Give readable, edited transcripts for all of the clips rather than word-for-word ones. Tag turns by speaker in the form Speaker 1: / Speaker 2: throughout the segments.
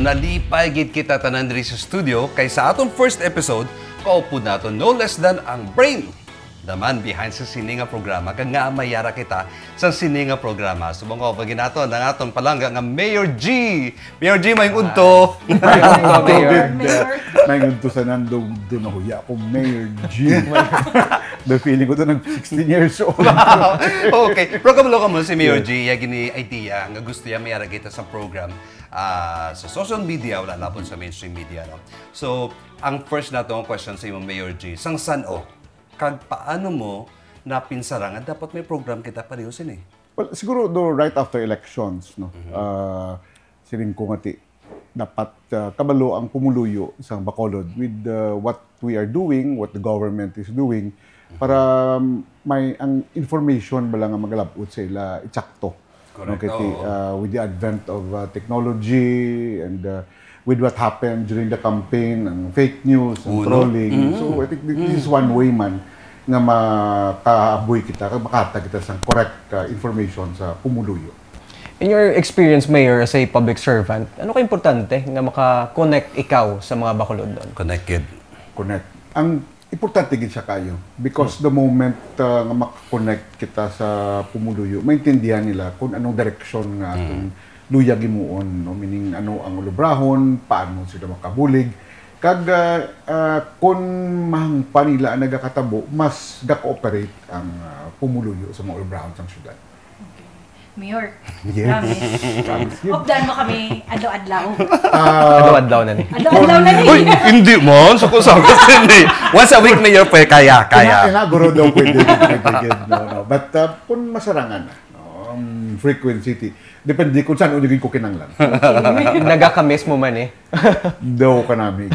Speaker 1: nalipay gid kita tanan diri sa studio kay sa atong first episode, kaupo nato no less than ang brain. The man behind sa sininga programa kag nga mayara kita sa sininga programa. Subong ko pag ginaton ang atong palangga nga Mayor G. Mayor G may unto.
Speaker 2: May unto sa nandong doon ako. Ya ako Mayor G. The feeling ko doon ng 16 years old.
Speaker 1: Okay. Pero kabalo ka mo si Mayor G, gini idea nga gusto niya mayara kita sa program sa social media, wala na po sa mainstream media. No? So, ang first na itong question sa imo, Mayor G, sang saan kag paano mo napinsara nga dapat may program kita pareho sin
Speaker 2: Well, siguro right after elections, no. Siling ko nga dapat kabalo ang pumuluyo sa Bacolod with what we are doing, what the government is doing para may ang information bala nga magalabot sa ila itsakto. No, with the advent of technology and with what happened during the campaign, and fake news, and trolling. So I think this is one way man nga makaaboy kita, makata kita sa correct information sa pumuluyo.
Speaker 3: In your experience, Mayor, as a public servant, ano ka-importante nga maka-connect ikaw sa mga Bacolod doon?
Speaker 2: Connect. Ang importante gid siya kayo because the moment nga maka-connect kita sa pumuluyo, maintindihan nila kung anong direksyon nga atong luyag imuon, no? Meaning ano ang ulubrahon, paano sila makabulig. Kag kung mahangpa nila ang nagakatabo, mas ga-cooperate ang pumuluyo sa mga ulubrahon sa syudad.
Speaker 4: Okay. Mayor,
Speaker 2: Promise.
Speaker 4: updan mo kami adlaw-adlaw.
Speaker 3: Adlaw-adlaw na ni.
Speaker 4: Adlaw-adlaw na ni.
Speaker 1: Uy, hindi man. So, once a week, Mayor, kaya.
Speaker 2: Guro daw pwede. No. But kung masarangan na, frequency, depende kung saan unigin ko kinanglan.
Speaker 3: Nagakamis mo man
Speaker 2: Daw ka namin.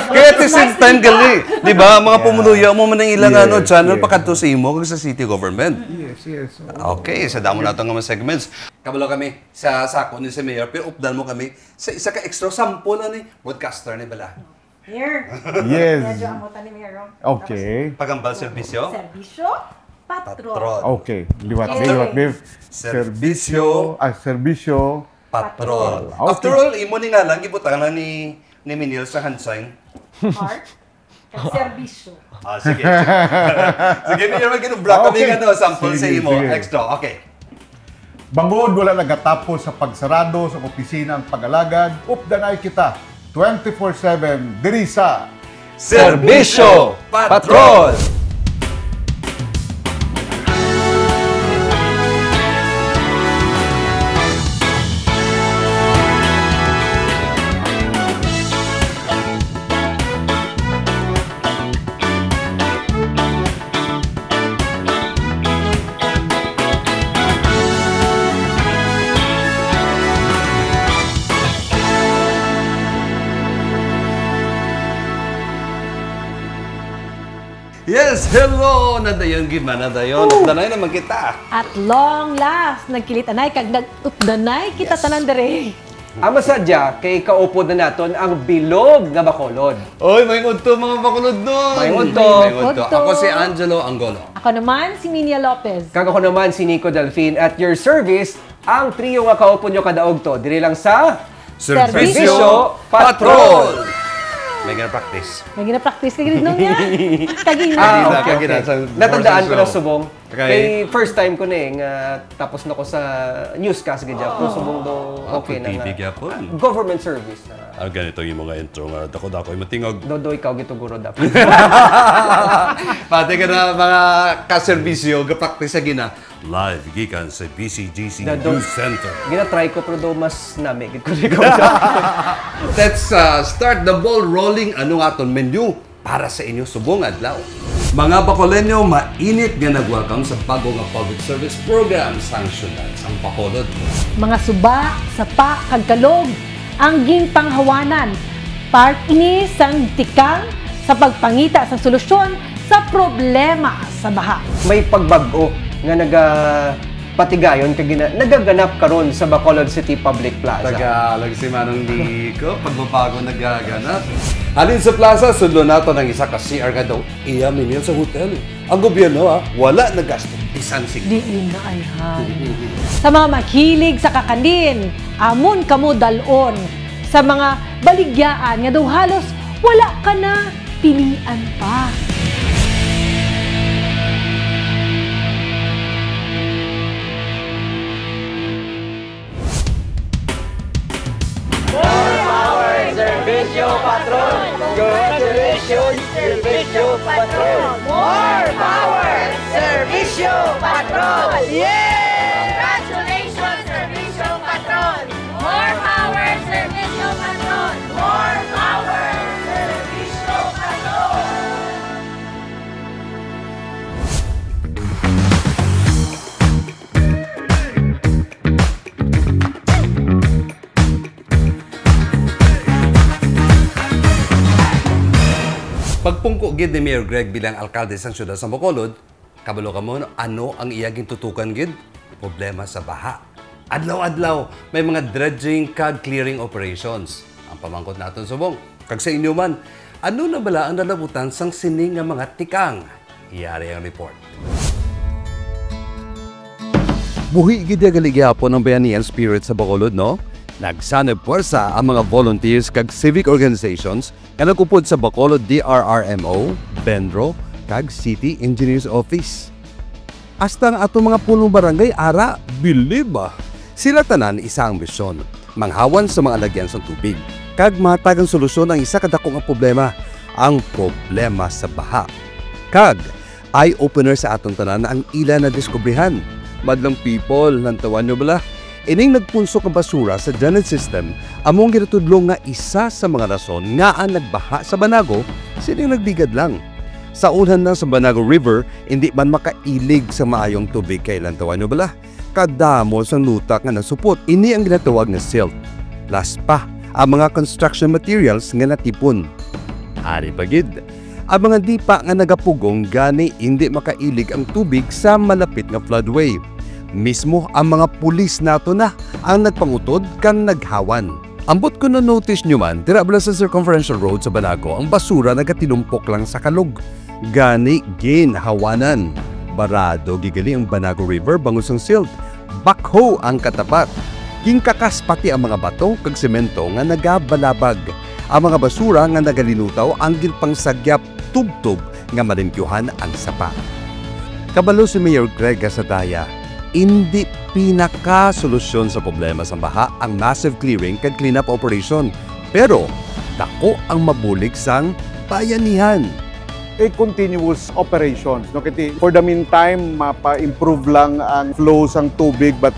Speaker 1: Kaya at the same time, gali. Di ba, mga pumuluyo mo man ang ilang channel pakadto sa imo kag sa city government.
Speaker 2: Yes.
Speaker 1: Okay, sa damo nato nga mga segments. Kabalo kami sa sako ni si Mayor, pero updan mo kami sa isa ka extra sample ani broadcaster ni bala.
Speaker 4: Here.
Speaker 2: Yes.
Speaker 4: Medyo amutan ni Mayor.
Speaker 2: Okay.
Speaker 1: Pagambal serbisyo.
Speaker 4: Serbisyo, patrol.
Speaker 2: Okay. Liwat, Bev. Serbisyo,
Speaker 1: Patrol.
Speaker 2: Okay.
Speaker 1: After all, imo ni nga lang gibutang na ni Minil sa handsign.
Speaker 4: Heart. Serbisyo.
Speaker 1: Sige. Sige, Mayor, mag-block kami nga sample sa imo. Extra. Okay.
Speaker 2: Bangod wala nagatapos sa pagsarado sa opisina ang pag-alagad, updanay kita 24/7 diri sa
Speaker 3: Serbisyo Patrol!
Speaker 1: Yes, hello! Nadayon, Gima, nadayon. Updanay naman kita.
Speaker 4: At long last, nagkilit-anay, kag nag-updanay, kita tanan dere.
Speaker 3: Ang masadya, kay kaupod na naton ang bilog nga Bacolod.
Speaker 1: Oy, may unto mga Bacolod doon.
Speaker 3: May unto.
Speaker 1: Ako si Angelo Angolo.
Speaker 4: Ako naman, si Minia Lopez.
Speaker 3: Kag ako naman si Nico Delfin at your service, ang trio nga kaupod nyo kadaog to. Diri lang sa
Speaker 1: Serbisyo Patrol! May gina-practice.
Speaker 4: May gina-practice ka gano'n niya. Kagina.
Speaker 3: Okay. Natandaan ko na subong.
Speaker 1: Okay.
Speaker 3: Kay first time ko nga tapos na ko sa newscast gadya. Pero subong do okay na nga. Government service.
Speaker 1: Ganito yung mga intro nga. Dako-dako yung matingog.
Speaker 3: Do ikaw gituguro dapat.
Speaker 1: Pati ka na mga kaserbisyo, ga-practice sa gina. Live, gikan sa BCGC News Center.
Speaker 3: Gina-try ko pero do mas nami.
Speaker 1: Let's start the ball rolling. Ano nga itong menu para sa inyo subong adlaw. Mga Bacolenyo, mainit nga nag-welcome sa bago nga public service program sa syudad sa Bacolod.
Speaker 4: Mga suba, sapa, kagkalog, ang ginpanghawanan. Part ini sang tikang sa pagpangita sa solusyon sa problema sa baha.
Speaker 3: May pagbag-o nga patigayon kag nagaganap karon sa Bacolod City Public Plaza.
Speaker 1: Tagalog si Manong Nico, pagbabago nagaganap. Halin sa plaza, sudlo nato ng isa ka CR nga daw, iya minil sa hotel. Ang gobyerno wala na gasto, isan sig.
Speaker 4: Diin na ay han. Sa mga mahilig sa kakanin, amon kamo dalon. Sa mga baligyaan nga daw halos wala ka na pilian pa.
Speaker 5: Servicio Patron! Congratulations, Servicio Patron! More power, Servicio Patron! Yeah!
Speaker 6: Congratulations, Servicio Patron! More power, Servicio Patron! More power, Servicio Patron!
Speaker 1: Pagpungko gid ni Mayor Greg bilang alkalde sa siyudad sa Bacolod, kabalo ka mo, ano ang iyaging tutukan gid? Problema sa baha. Adlaw-adlaw, may mga dredging kag clearing operations. Ang pamangkot naton subong, kag sa inyo man, ano na bala ang nalabutan sang sining nga mga tikang? Iyari ang report. Buhi gid galigihapon ang bayanihan spirit sa Bacolod, no? Nagsanib puwersa ang mga volunteers kag civic organizations nga nagupod sa Bacolod DRRMO, Benro, kag City Engineers Office. Hasta ang atong mga punong barangay ara, biliba. Sila tanan isa ang misyon, manghawan sa mga lagyan sa tubig, kag matagang solusyon ang isa kadako nga problema, ang problema sa baha. Kag eye-opener sa atong tanan ang ila na diskubrihan. Madlang people, nantawan nyo bala? Ining nagpunsok ang basura sa drainage system among ginatudlong nga isa sa mga rason nga ang nagbaha sa Banago sining nagbigad lang. Sa unhan na sa Banago River, hindi man makailig sa maayong tubig kailan tawan nyo bala? Kadamo sa nutak nga nasupot, ini ang ginatawag na silt. Last pa, ang mga construction materials nga natipon. Ari pagid, ang mga dipa nga nagapugong gani hindi makailig ang tubig sa malapit nga floodway. Mismo ang mga pulis nato na ang nagpangutod kan naghawan. Ambot ko na notice nyo man, dira bala sa Circumferential Road sa Banago, ang basura nagatilumpok lang sa kalog. Gani ginhawanan. Barado gigali ang Banago River bangus ang silt. Bakho ang katapat. Gingkakas pati ang mga bato kag semento nga nagabalabag. Ang mga basura nga nagalinutaw ang ginpangsagyap tubtob nga malimpyuhan ang sapa. Kabalo si Mayor Greg Gasadaya, hindi pinaka-solusyon sa problema sa baha ang massive clearing kag cleanup operation. Pero, dako ang mabulig sang bayanihan.
Speaker 2: Continuous operations. No? Kiti, for the meantime, mapa-improve lang ang flow sang tubig, but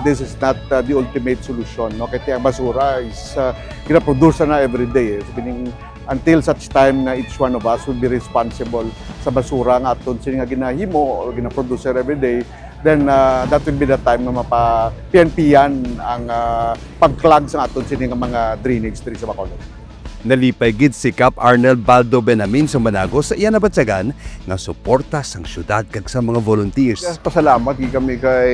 Speaker 2: this is not the ultimate solution. No? Kiti, ang basura is kinaproduce na every day. Meaning, until such time na each one of us will be responsible sa basura nga aton sini nga ginahimo or ginaproduce every day, then that will be the time na mapa-PNP-yan ang pag-clog sa aton sini nga mga drainage tree sa Bacolod.
Speaker 1: Nalipay gid si Cap Arnel Baldo Benamin sa Banago sa iya nabatsagan nga suporta sang syudad kag sa mga volunteers.
Speaker 7: Yes, pasalamat kami kay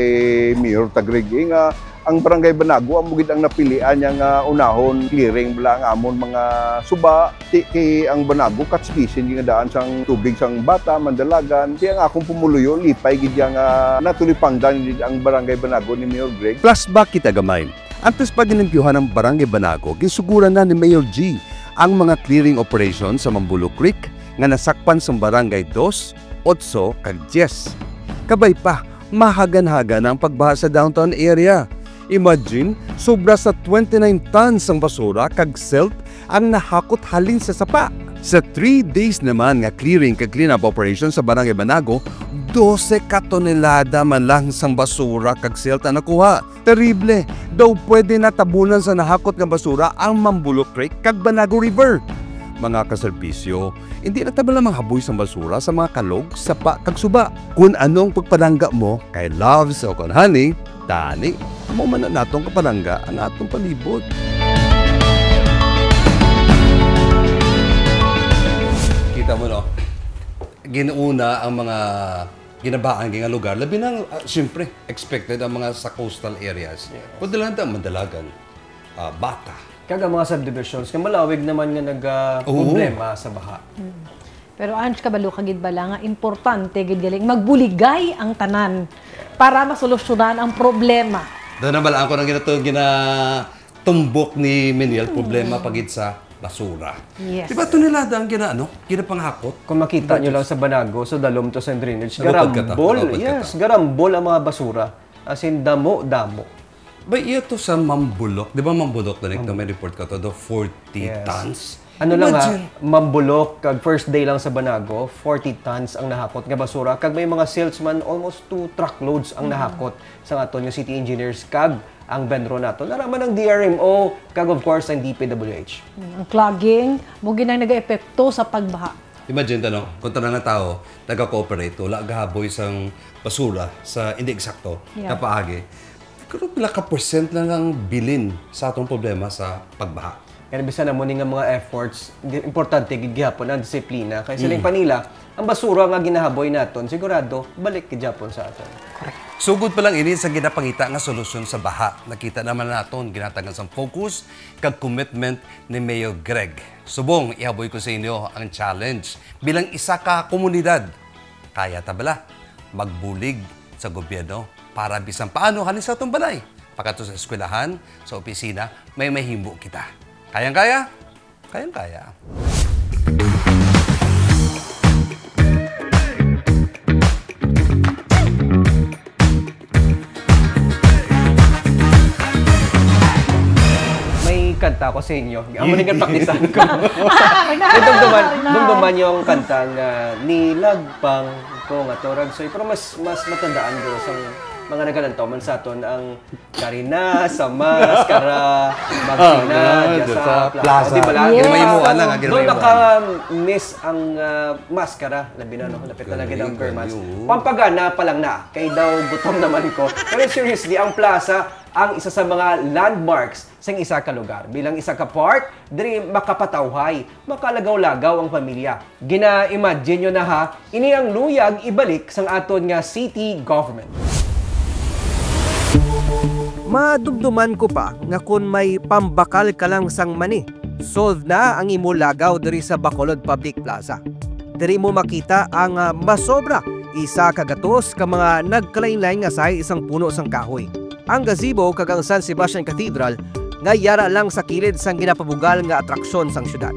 Speaker 7: Mayor Tagrigi nga ang Barangay Banago ang mugid ang napilian niya nga unahon clearing bala ang amon mga suba kay ang Banago catch basin nga daan sang tubig sang Bata, Mandalagan. Kaya nga akong pumuluyo lipay gid nga natulipangdan ang Barangay Banago ni Mayor Greg.
Speaker 1: Flashback kita gamay. Antes pa ginempyuhan ng Barangay Banago, gisuguran na ni Mayor G ang mga clearing operations sa Mambulo Creek nga nasakpan sa Barangay 2, 8 kag 10. Kabay pa, mahagan-hagan ang pagbaha sa downtown area. Imagine, sobra sa 29 tons ang basura kag silt ang nahakot halin sa sapa. Sa 3 days naman nga clearing kag cleanup operation sa Barangay Banago, 12 katonelada man lang sang basura kag silt ang nakuha. Terrible! Daw pwede na tabunan sa nahakot nga basura ang Mambulo Creek kag Banago River. Mga kaserbisyo, hindi na tabala manghaboy sa basura sa mga kalog, sapa kag suba. Kung anong pagpalangga mo kay loves o kon honey, tani, mo man na natong kapalangga ang atong palibot. Kita mo no, ginuuna ang mga ginabaan nga lugar, labi nang siyempre expected ang mga sa coastal areas. Padalan ta Mandalagan, Bata.
Speaker 3: Kaga mga subdivisions, kaya malawig naman nga nag-problema sa baha.
Speaker 4: Pero anj kabalo kagid bala nga importante gid galing magbuligay ang tanan para masolusyonan ang problema.
Speaker 1: Doon naman ako nang ginatumbok ni Meniel, problema pagit sa basura.
Speaker 4: Yes.
Speaker 1: Diba tonelada ang ginapanghakot?
Speaker 3: Kung makita nyo lang sa Banago, sa Dalom to sa drainage,
Speaker 1: Nalupad
Speaker 3: garambol.
Speaker 1: ka ta.
Speaker 3: Yes, garambol ang mga basura. As in, damo-damo.
Speaker 1: Ba, iya to sa Mambulok. Di ba Mambulok na may report ka to, 40 tons?
Speaker 3: Ano lang Mambulok, kag first day lang sa Banago, 40 tons ang nahakot nga basura. Kag may mga salesman, almost 2 truckloads ang nahakot sa aton yung city engineers, kag ang Benro nato. Naraman ng DRMO, kag of course ang DPWH.
Speaker 4: Ang clogging, mugin ang nag-epekto sa pagbaha.
Speaker 1: Imagine kung tanang na tao, nag-cooperate, wala gahaboy sang basura sa hindi eksakto, kapaagi. Pero pila ka percent lang ang bilin sa atong problema sa pagbaha.
Speaker 3: Kaya bisa na mo nga mga efforts, importante gigihapon ang disiplina. Kaya silang panila, ang basura nga ginahaboy naton, sigurado, balik gihapon sa aton.
Speaker 1: Sugod pa lang ini sa ginapangita nga solusyon sa baha. Nakita naman naton ginatagan sa focus kag commitment ni Mayor Greg. Subong, ihaboy ko sa inyo ang challenge. Bilang isa ka komunidad, kaya tabala magbulig sa gobyerno para bisan paano halin sa atong balay. Pagkato sa eskwelahan, sa opisina, may mahimbo kita. Kayang-kaya? Kayang-kaya.
Speaker 3: May kanta ko sa inyo. Amo ning praktisan ko. Dumduman yung kantang nilagpang ko nga torag soy, pero mas matandaan ko sa mga nagalantoman sa aton ang Karina sa maskara magsina sa plaza. Di ba lang?
Speaker 1: Ginamaymuan lang.
Speaker 3: Doon naka-miss ang maskara. Labi na, no? Lapit na lagi ng permans. Pampagana pa lang na. Kay daw gutom naman ko. Pero seriously, ang plaza ang isa sa mga landmarks sa isa ka lugar. Bilang isa ka park, diri makapatawhay, makalagaw-lagaw ang pamilya. Gina-imagine nyo na ha, ini ang luyag ibalik sang aton nga city government. Madumduman ko pa nga kung may pambakal ka lang sang mani, solve na ang imo lagaw diri sa Bacolod Public Plaza. Diri mo makita ang masobra, isa kagatos ka mga nagkalain-lain nga say isang puno sang kahoy. Ang gazebo kag ang San Sebastian Cathedral nga yara lang sa kilid sang ginapabugal nga atraksyon sang syudad.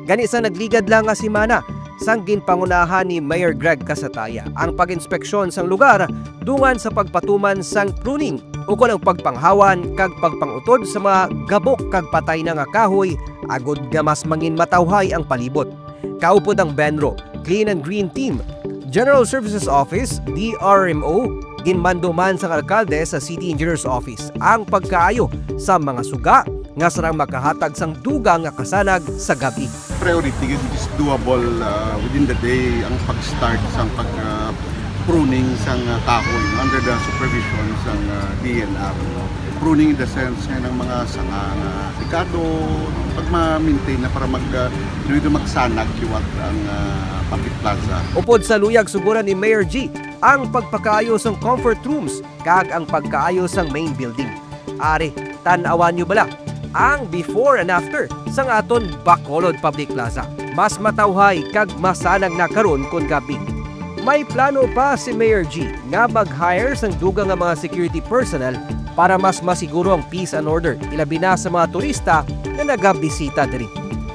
Speaker 3: Gani sa nagligad lang nga simana sang ginpangunahan ni Mayor Greg Casataya ang pag-inspeksyon sang lugar dungan sa pagpatuman sang pruning ukol ang pagpanghawan kag pagpangutod sa mga gabok kag patay na nga kahoy agod nga mas mangin matawhay ang palibot. Kaupod ang Benro Clean and Green Team, General Services Office, DRMO, ginmando man sang alkalde sa City Engineers Office ang pagkaayo sa mga suga nga sarang makahatag sang dugang nga kasanag sa gabi.
Speaker 2: Priority is doable within the day ang pag-start sang pruning sang kahoy under the supervision sang DNR. Pruning in the sense ng mga sanga na dekado, pag ma-maintain na para magsanag kiwat ang public plaza.
Speaker 3: Upod sa luyag suguran ni Mayor G ang pagpakaayos ng comfort rooms kag ang pagkaayos ng main building. Ari, tan-awan nyo bala ang before and after sang aton Bacolod Public Plaza. Mas matawhay kag masanag na karon kun gabi. May plano pa si Mayor G nga mag-hire sang dugang nga mga security personnel para mas masiguro ang peace and order, ilabi na sa mga turista na nagabisita diri.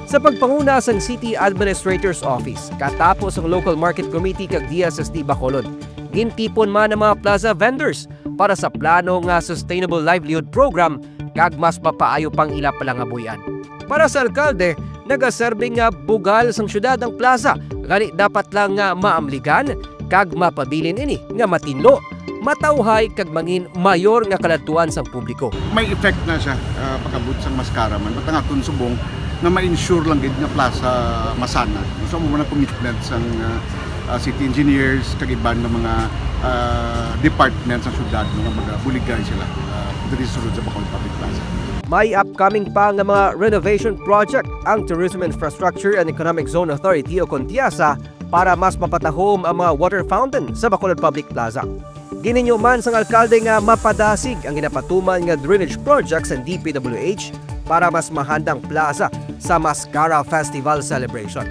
Speaker 3: Sa pagpanguna sang City Administrator's Office, katapos ang Local Market Committee kag DSSD Bacolod, gintipon man ang mga plaza vendors para sa plano nga Sustainable Livelihood Program kag mas mapaayo pang ila palang abuyan. Para sa alkalde, nagaserbing nga bugal sang syudad ang plaza, gani dapat lang nga maamligan kag mapabilin ini nga matino, matawhay kag mangin mayor nga kalatuan sang publiko.
Speaker 2: May effect na siya pagabot sang maskara man, matangaton subong na ma-ensure lang gid nga plaza masana. So mo na commitment sang city engineers kag iban nga mga departments sa syudad nga magabuligay sila diri sa Bacolod Public Plaza.
Speaker 3: May upcoming pa nga mga renovation project ang Tourism Infrastructure and Economic Zone Authority o Contiasa para mas mapatahom ang mga water fountain sa Bacolod Public Plaza. Gininyo man sang alkalde nga mapadasig ang ginapatuman nga drainage project sa DPWH para mas mahandang plaza sa Mascara Festival celebration.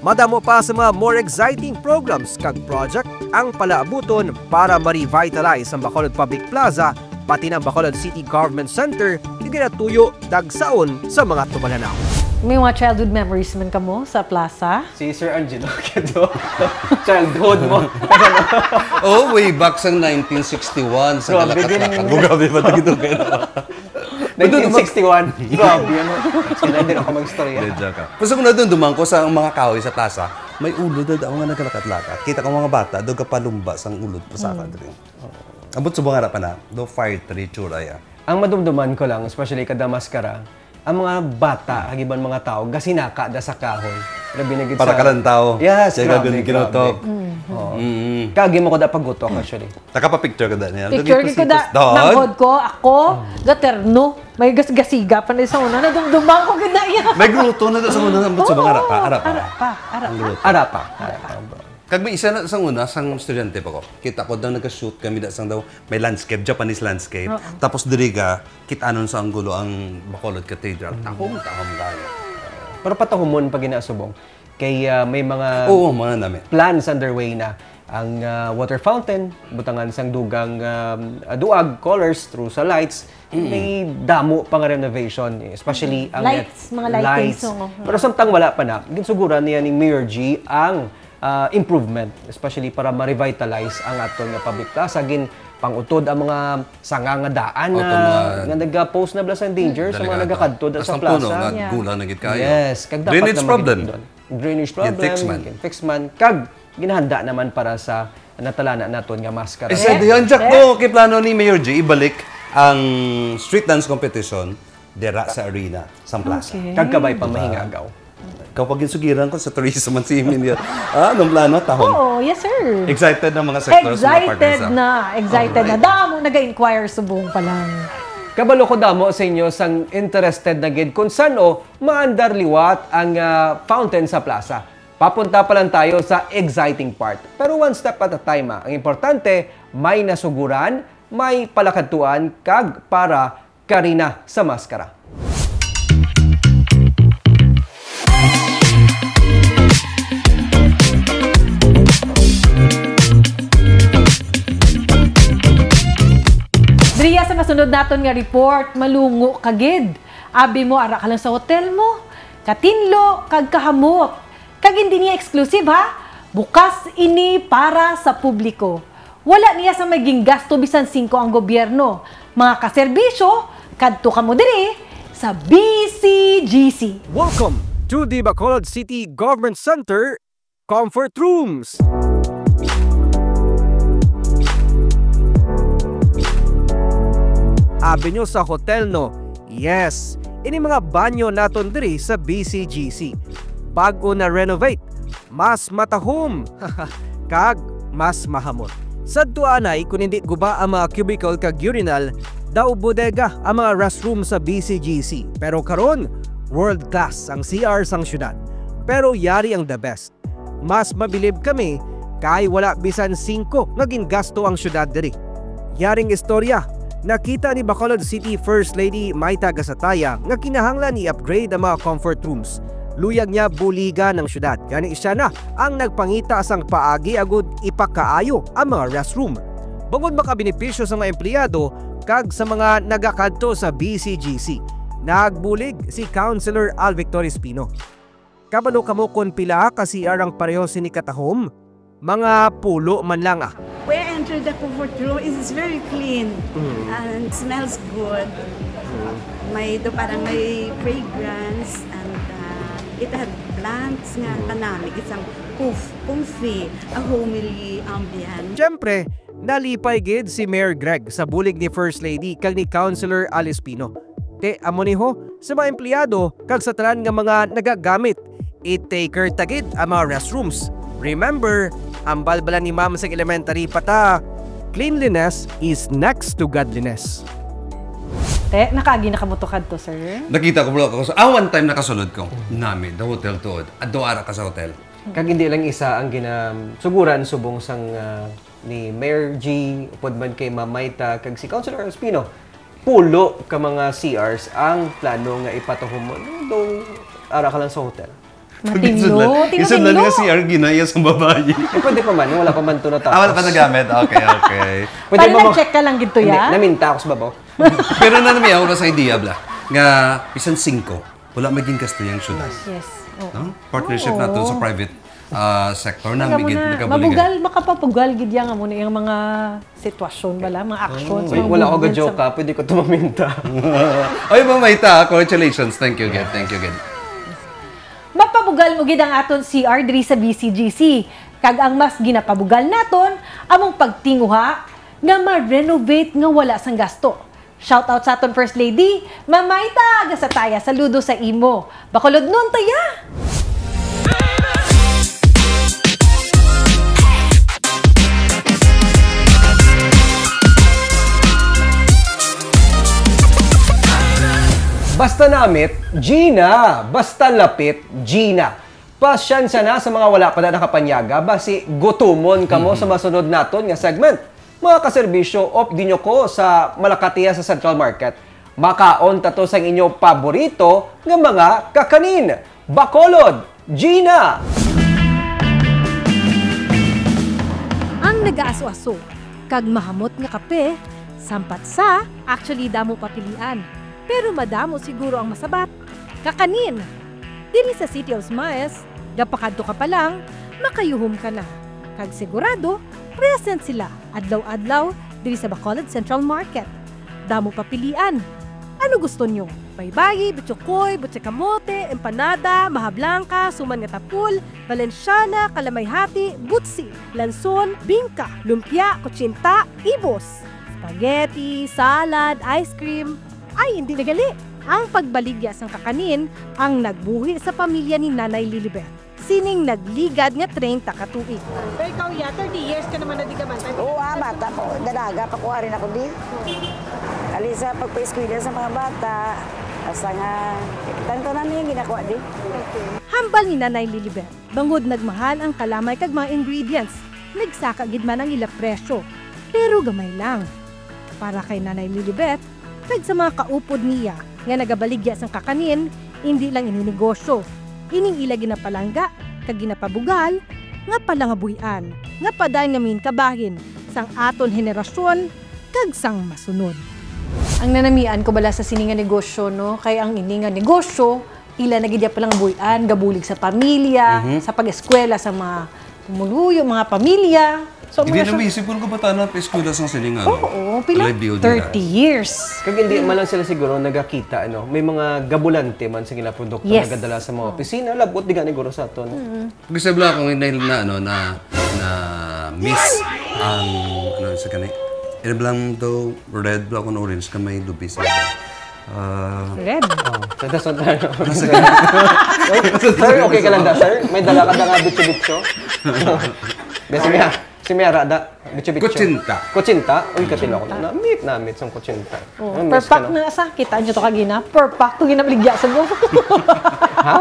Speaker 3: Madamo pa sa mga more exciting programs kag project ang palaabuton para ma-revitalize ang Bacolod Public Plaza pati ng Bacolod City Government Center na ginatuyo dagsaon sa mga tumalanaw.
Speaker 4: May mga childhood memories man ka mo sa plaza?
Speaker 3: Si Sir Angelo, kado. Childhood mo.
Speaker 1: Oh, way back sa 1961 sa
Speaker 3: Grabe
Speaker 1: Kalakatlakan.
Speaker 3: din.
Speaker 1: Grabe ba dito kayo?
Speaker 3: 1961. Grabe, ano? Sila din ako mag-storya.
Speaker 1: Medyo ka. Basta kung na doon dumangko sa mga kahoy sa plaza, may ulod na daw nga nagkalakatlakat. Kita ko mga bata, doon ka palumba sa ulod pasaka rin. Abot sa mga harapan na, do fire tree tsura ya.
Speaker 3: Ang madumduman ko lang, especially kada maskara, ang mga bata, hagiban mga tao, gasinaka da sa kahoy. Grabe na gid sa...
Speaker 1: Para kalantao.
Speaker 3: Yes,
Speaker 1: Siya
Speaker 3: grabe,
Speaker 1: gagawin kinutok.
Speaker 3: Kagi mo ko da pagutok actually.
Speaker 1: Nakapa-picture ka da niya.
Speaker 4: Picture ko da, nangod ko, ako, gaterno, may gasgasiga pa na sa una, nadumdumang ko ganda iya.
Speaker 1: May gruto na doon sa muna sa mga harapa.
Speaker 3: Arapa.
Speaker 1: Kag may isa na sang una, sang estudyante pa ko. Kita ko daw nag-shoot kami da sang daw may landscape, Japanese landscape. Tapos diri ka, kit-anon sa anggulo ang Bacolod Cathedral. Tahom tayo.
Speaker 3: Pero patahumon pag inaasubong. Kay may mga
Speaker 1: Oo, mga namin.
Speaker 3: plans underway na ang water fountain, butangan sang dugang duag colors through sa lights, may damo pang renovation, especially ang
Speaker 4: Lights, mga lightings, oo.
Speaker 3: Pero samtang wala pa na, ginsugura niya ni Mayor G ang improvement, especially para ma-revitalize ang aton nga public plaza, gin pangutod ang mga sanga nga daan na nag-post na blast and danger sa mga nagakadto sa plaza.
Speaker 1: Puno, gulang na gid kayo.
Speaker 3: Yes, kag dapat
Speaker 1: Drainage
Speaker 3: na
Speaker 1: problem.
Speaker 3: Drainage problem, fix man. Kag ginahanda naman para sa natalana naton nga maskara.
Speaker 1: Isa diyan jak ko kay plano ni Mayor G ibalik ang street dance competition dira sa arena sa plaza.
Speaker 3: Kag kabay pa mahingagaw.
Speaker 1: Kapag insugiran ko sa tourism man si Emilia. Anong plano tahon?
Speaker 4: Oo, yes sir.
Speaker 1: Excited na mga sectors
Speaker 4: Excited na. Damo nag-inquire subong pa lang.
Speaker 3: Kabalo ko damo sa inyo sang interested na gid kung saan maandar liwat ang fountain sa plaza. Papunta pa lang tayo sa exciting part. Pero one step at a time. Ang importante, may nasuguran, may palakadtuan, kag para karina sa maskara.
Speaker 4: Diriya sa masunod naton nga report, malungo kagid. Abi mo ara ka lang sa hotel mo. Katinlo kag kahamot. Kag hindi niya exclusive ha. Bukas ini para sa publiko. Wala niya sa maging gasto bisan 5 ang gobyerno. Mga kaserbisyo, kadto ka mo diri sa BCGC.
Speaker 3: Welcome to the Bacolod City Government Center Comfort Rooms. Abi nyo sa hotel no? Yes, ini mga banyo naton diri sa BCGC. Bago na renovate, mas matahom, kag mas mahamot. Sa duanay, kung hindi guba ang mga cubicle kag urinal, daw bodega ang mga restroom sa BCGC. Pero karon, world class ang CR sang syudad. Pero yari ang the best. Mas mabilib kami kay wala bisan 5 naging gasto ang syudad diri. Yaring istorya, nakita ni Bacolod City First Lady Mayta Gasataya nga kinahanglan i-upgrade ang mga comfort rooms. Luyag niya buliga ng syudad. Gani siya na ang nagpangita sang paagi agud ipakaayo ang mga restroom. Bangod makabenepisyo sa mga empleyado kag sa mga nagakadto sa BCGC. Nagbulig si Councilor Al Victor Espino. Kabalo kamo kon pila ka CR ang pareho sini katahom? Mga pulo man lang
Speaker 8: When I enter the comfort room, it is very clean and smells good. Parang may fragrance and it had plants nga tanamig. It's comfy, a homely ambient.
Speaker 3: Siyempre, nalipay gid si Mayor Greg sa bulig ni First Lady kag ni Councilor Al Espino. Te amo ni ho sa mga empleyado kag sa tanan nga mga nagagamit, i-taker tagid ang mga restrooms. Remember, ang balbala ni Ma'am sa elementary pata, cleanliness is next to godliness.
Speaker 4: Nakaagi nakamutokad to, sir?
Speaker 1: Nakita ko bro ako. One time nakasunod ko. Namin, the hotel tuod. Addo ara ka sa hotel.
Speaker 3: Kag hindi lang isa ang suguran subong sang ni Mayor G, upod man kay Ma'am Mayta, kag si Councilor Espino. Pulo ka mga CRs ang plano nga ipatahom mo. Ara ka lang sa hotel.
Speaker 4: Matinlo.
Speaker 1: Isang lang
Speaker 4: Tingnan
Speaker 1: nga si Argina, iya sa babae.
Speaker 9: Pwede pa man, wala pa man ito natapos.
Speaker 1: Wala pa nagamit? Okay.
Speaker 9: Pwede
Speaker 4: Para
Speaker 9: ba
Speaker 4: nag-check ka lang gito
Speaker 9: Hindi,
Speaker 4: ya?
Speaker 9: naminta ako sa babaw.
Speaker 1: Pero namin ako sa idea, bla. Nga, pisan 5, wala maging kastuyang syudad.
Speaker 4: Yes. Oo.
Speaker 1: No? Partnership
Speaker 4: Oo.
Speaker 1: natin sa private sector na
Speaker 4: Alam mo
Speaker 1: bigit
Speaker 4: na,
Speaker 1: nagkabuligan.
Speaker 4: mabugal, makapapugal, gidya nga muna yung mga sitwasyon bala, mga actions.
Speaker 9: Wait,
Speaker 4: mga
Speaker 9: wala ako
Speaker 4: movements
Speaker 9: ga-joke ha, pwede ko tumaminta.
Speaker 1: Ay, Mamayta, congratulations. Thank you again. Thank you again.
Speaker 4: Mapabugal mo gid ang aton CR diri sa BCGC. Kag ang mas ginapabugal naton, among pagtinguha nga ma-renovate nga wala sang gasto. Shout out sa aton First Lady, Mamayta, sa taya, saludo sa imo. Bakulod nun, taya!
Speaker 9: Basta namit, Gina. Basta lapit, Gina. Pasyansya na sa mga wala pa na nakapanyaga, basi gutumon kamo sa masunod naton nga segment. Mga kaserbisyo, op dinyo ko sa Malakatiya sa Central Market. Makaon tato sa inyong paborito nga mga kakanin. Bacolod, Gina!
Speaker 10: Ang nag-aaso-aso, kag mahamot nga kape, sampat sa, actually damo papilian. Pero madamo siguro ang masabat. Kakanin! Diri sa City of Smiles, gapakadto ka pa lang, makayuhom ka na. Kag sigurado, present sila adlaw-adlaw diri sa Bacolod Central Market. Damo papilian. Ano gusto nyo? Baybayi, butsukoy, butse kamote, empanada, maha blanca, suman nga tapul, valenciana, kalamayhati, butsi, lanson, bingka, lumpia, kutsinta, ibos, spaghetti, salad, ice cream. Ay, hindi nagali. Ang pagbaligya sang kakanin ang nagbuhi sa pamilya ni Nanay Lilibet. Sining nagligad nga 30 ka tuig.
Speaker 4: Pero ikaw ya, 30 years ka naman na di ka bantay.
Speaker 11: Oo, bata ko. Dalaga, pakuha rin ako di. Alisa, pagpa-eskwila sa mga bata, asa nga, tanto namin yung ginakuha di.
Speaker 10: Hambal ni Nanay Lilibet. Bangod nagmahal ang kalamay kag mga ingredients. Nagsakagid man ang ila presyo. Pero gamay lang. Para kay Nanay Lilibet, kag sa mga kaupod niya nga nagabaligya sang kakanin, hindi lang ininegosyo. Ining ila ginapalangga, kag ginapabugal, nga palangabuyan, nga paday nga min kabahin, sang aton henerasyon, kag sang masunod.
Speaker 4: Ang nanamian ko bala sa sininga negosyo, no? Kaya ang ininga negosyo, ila nagidya palang buyan, gabulig sa pamilya, sa pag-eskwela sa mga pumuluyo, mga pamilya. So,
Speaker 1: Hindi
Speaker 4: mga
Speaker 1: na may isip ko ba tayo na pa-eskwela sa silingan?
Speaker 4: Oo, pila? 30 years.
Speaker 9: Kag hindi man lang sila siguro nagakita, ano, may mga gabulante man sa gila produkto
Speaker 4: Yes.
Speaker 9: na nagadala sa mga opisina, labot di gani guro sa aton.
Speaker 1: Gusto bla akong dahil na miss ang sa kanay. Ina blang daw red black and orange kamay lupis.
Speaker 4: Red.
Speaker 9: Sa tayo. Sir, okay ka lang da, sir? May dala ka da nga bitso-bitso? Si Mera da, bitso-bitso.
Speaker 1: Kutsinta.
Speaker 9: Kutsinta? Uy, katino ako. Namit sang kutsinta.
Speaker 4: Oh, per pack na sa kita nyo to kagina. Per pack to ginabligya sa go.
Speaker 9: Ha?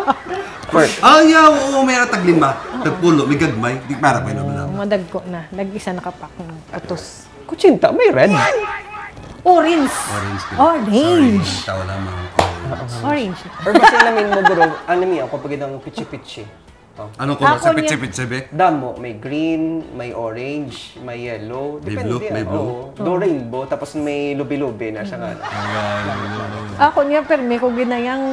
Speaker 1: Yeah, oo, may taglima. Tagpulo, may gagmay. Di para pa yun naman.
Speaker 4: Madagko na. Nag-isa nakapak ng utos.
Speaker 9: Kutsinta, may red.
Speaker 4: Orange.
Speaker 1: Orange.
Speaker 4: Orange.
Speaker 1: Sorry, tawa lamang.
Speaker 4: Orange.
Speaker 9: Or kasi namin mo guro, anami ako pag idang pichi-pichi.
Speaker 1: Ano ko ba sa
Speaker 4: Ako niya.
Speaker 1: pitsi-pitsi be?
Speaker 9: Damo, may green, may orange, may yellow.
Speaker 1: May
Speaker 9: Depende.
Speaker 1: blue, may blue.
Speaker 9: Oo. Do rainbow, tapos may lubi-lubi na siya nga.
Speaker 4: Ako niya, perme ko ginayang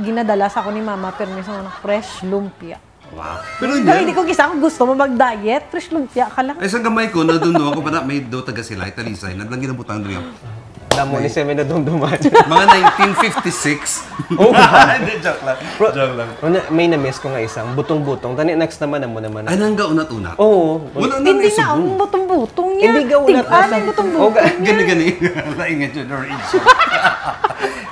Speaker 4: ginadala sa ako ni mama, perme sa mga fresh lumpia.
Speaker 1: Wow. Pero
Speaker 4: Pero hindi
Speaker 1: hindi.
Speaker 4: ko gisa kung gusto mo mag-diet, fresh lumpia ka lang.
Speaker 1: Ay, sa gamay ko, nadundo ako pa na may do taga sila, Italisay. Naglang ginabutan rin yung
Speaker 9: Damo ni Seme na dumduman.
Speaker 1: mga 1956.
Speaker 9: Oh,
Speaker 1: Hindi, joke lang. Joke lang.
Speaker 9: May na-miss ko nga isang butong-butong. Tani next naman na mo naman.
Speaker 1: Ay, nangga unat-unat.
Speaker 9: Oo.
Speaker 1: Wala na
Speaker 4: Hindi na
Speaker 1: naisubong.
Speaker 4: ang butong-butong niya.
Speaker 9: Hindi ka unat
Speaker 4: Tig-an ang butong-butong.
Speaker 1: Gani-gani. Laingat yun, or age.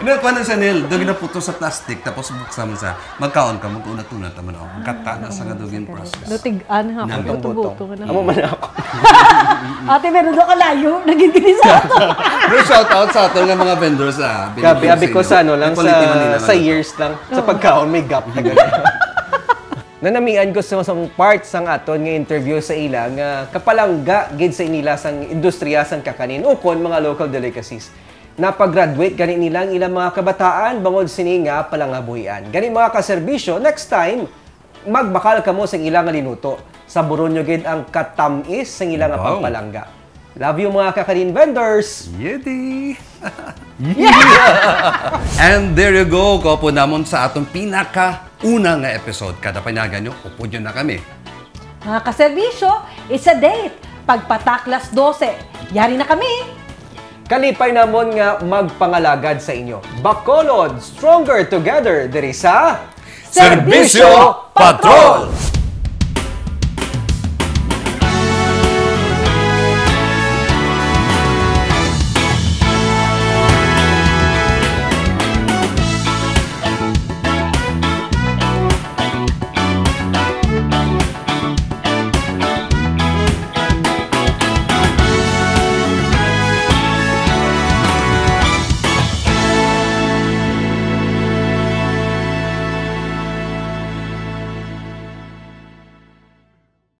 Speaker 1: Ano, kuha na sa nil, doon ginaputo sa plastic, tapos buksan mo sa, magkaon ka, mag-unat-unat naman ako. Kata na sa nga dugin process.
Speaker 4: Tig-an ha,
Speaker 1: Nangga.
Speaker 4: butong-butong.
Speaker 9: Amo man ako.
Speaker 4: Ate, meron doon kalayo, nagigili sa ato.
Speaker 1: Pero shout out sa ato nga mga vendors
Speaker 9: Gabi ko sa ano lang,
Speaker 1: Quality man nila
Speaker 9: sa
Speaker 1: lang.
Speaker 9: years lang. Sa pagkaon, may gap na gano'n. Nanamian ko sa isang part sang aton nga interview sa ila nga kapalangga gid sa inila sang industriya sang kakanin ukon mga local delicacies. Napag-graduate gani nila ang ilang mga kabataan bangod sini nga palangabuhian. Gani mga kaserbisyo, next time magbakal kamo sa ilang nga linuto. Saburon nyo gid ang katamis sa ilang nga
Speaker 1: Wow.
Speaker 9: pagpalangga. Love you mga kakanin vendors!
Speaker 1: Yedi! And there you go, kopo namon sa atong pinaka-unang nga episode. Kada panyagan nyo, upo nyo na kami.
Speaker 4: Mga kaserbisyo, it's a date. Pagpataklas 12, yari na kami.
Speaker 9: Kalipay namon nga magpangalagad sa inyo. Bacolod, stronger together, diri sa
Speaker 1: Serbisyo Patrol!